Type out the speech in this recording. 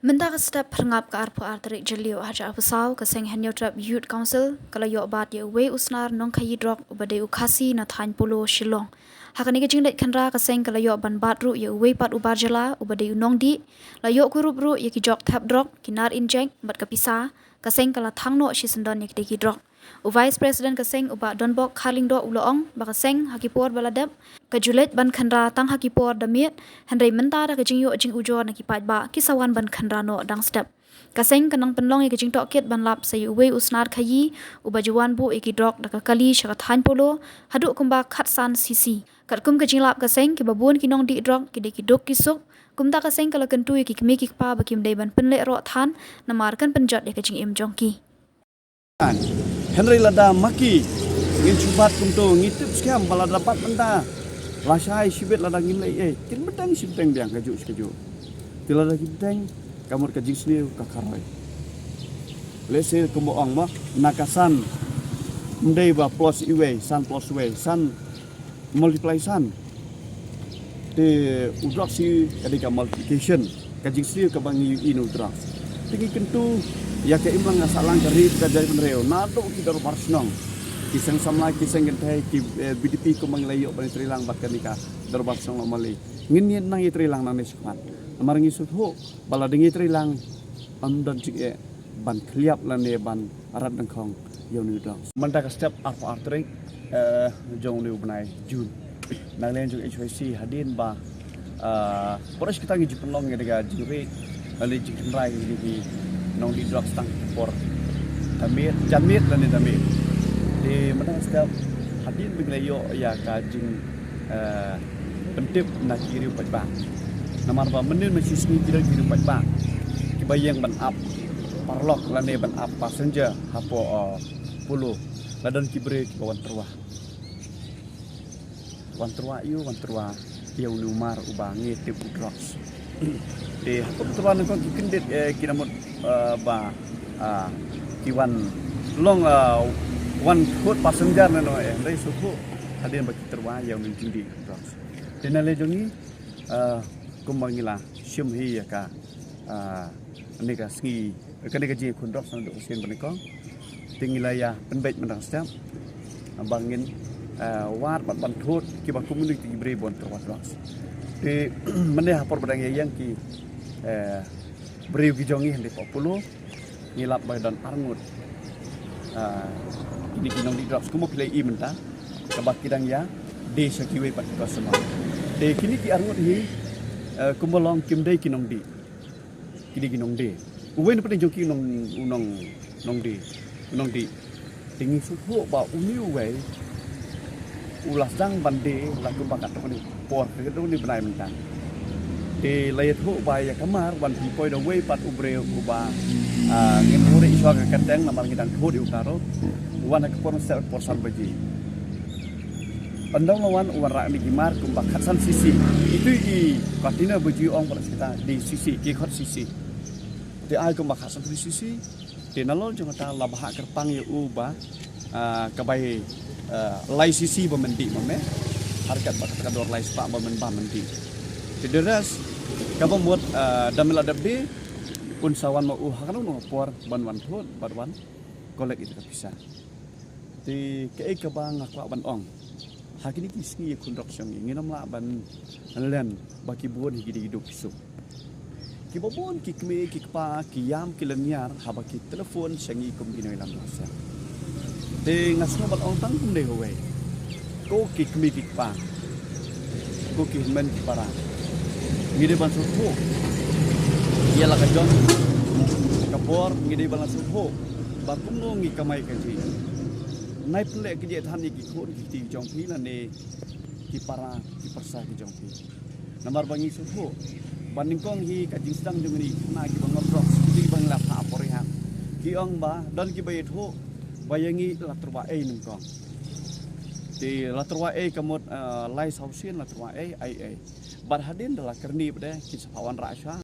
Mentah step perngap ke arpo arterik jelio haja apusau ke seng hanyo trap youth council kalau yo bat ye we usnar nong kayi drok ubade ukasi na thain polo shillong hakani ke jinglet khandra ke seng kalau yo ban bat ru ye we pat ubar jela ubade unong di la yo kurup ru ye ki jok thap drok kinar injek bat ke pisa ke seng kala thangno shi sendon ye ki drok u vice president ke seng uba donbok khaling do uloong ba ke seng hakipor baladep ke julet ban khandra tang hakipor damiet handai mentah da ke jingyo jing ujor na ki pat ba kisawan ban khandra no dang step kaseng kanang penlong ye jing tok ket ban lap sai uwe usnar khayi ubajuan bu eki drok da kali shaka than polo hadu kumba khatsan sisi kat kum ke jing lap kaseng ke babun kinong di drok ki de ki dok kisuk kumta kaseng kala kentu ye ki kmi ki pa bakim dei ban penle ro than namarkan penjot ye ke jing im jongki Henry lada maki ngin cubat kunto ngitip skam bala dapat menta lasai sibet lada ngilai kin bedang sibteng biang kaju sekaju tilada kibteng kamur kajing sini kakaroi lese kemoang mah nakasan mendai ba plus iwe san plus iwe san multiply san de udrak si kadika multiplication kajing sini kabangi inu udrak tinggi kentu ya ke imlang ngasalang dari kajari penreo nado kita rumars nong kisang samla kisang gentai ki BDP ko manglayo ban trilang bakkan nika darbar song nomali ngin nang itrilang nang neskuan amarangi sutho bala dengi trilang amdan jige ban kliap lane ban arat dengkong yoni dang manda ka step arpo artring jong liu benai jun nang len jong HYC hadin ba poros kita ngi jipelong ngega jure ali jikrai di nong di drug stang for jamit dan jamit di mana setiap hadin beglayo ya kajing pentip nak kiri pajbang namar ba menin masih sini tidak kiri pajbang kibayang ban up parlok lane ban up passenger hapo pulu ladan kibre kibawan terwah wan terwah ya ulumar ubangi tip drugs di kebetulan kau kendit kinamut ba kiwan long one foot passenger nano dari suku hadin bagi terwa yang menjadi drugs dan ale jongi kumbangila simhi ya ka nega ski kadega ji kun drugs nando usin benikong tingila ya penbait menang setiap bangin war ban thut kiba community bre bon terwa drugs di mana hapor badang yang ki beriu gijongi hende populo ngilap badan arngut ini kinong di drops kumo pilih menta kabak kidang ya de sakiwe pat kasama de kini ki arngut hi kumo long kim de kinong di kini kinong de uwen pa joki nong di tingi suho ba uni uwe ulas jang bande lagu bakat ni por itu ni benai mentang di layat hu baya kamar wan pipoi da we pat ubre uba ngin ure iswa ka kenteng namar ngidang hu di ukaro wan ka por sel por san baji andong lawan wan ra ni gimar kumbak khatsan sisi itu i katina baji ong par kita di sisi ki khot sisi di ai kumbak khatsan di sisi di nalol jong ta labah kerpang ya uba kabai lai sisi bemendi mame harkat bakat kador lai spa bemendiederas kabang buat damel adabdi pun sawan mau hakanu no por ban thot ban kolek itu bisa di kei kabang ngakwa ban ong hakini kisni kundok syang nginam la ban len baki buon higi hidup pisu kibobon kikme kikpa kiyam kilanyar habaki telepon syangi kum inoy lam lasa de ngasno bat ong tang kum de howe ko kikmi kikpa ko kikmen para ngide ban suhu ia la kajon kapor ngide ban suhu bakum no ngi kamai kaji nai ple ki je than ki khon ki ti jong phi la ne ki para ki persa ki jong phi namar bangi suhu banding kong hi ka jing sedang jong ni na ki bangor drop ki bang la pha porihan ki ong ba dan ki bayet ho bayangi la terwa nung kong di la terwa kamut lai sausin la terwa ai bar hadin dalam kerni pada kisah pawan rasha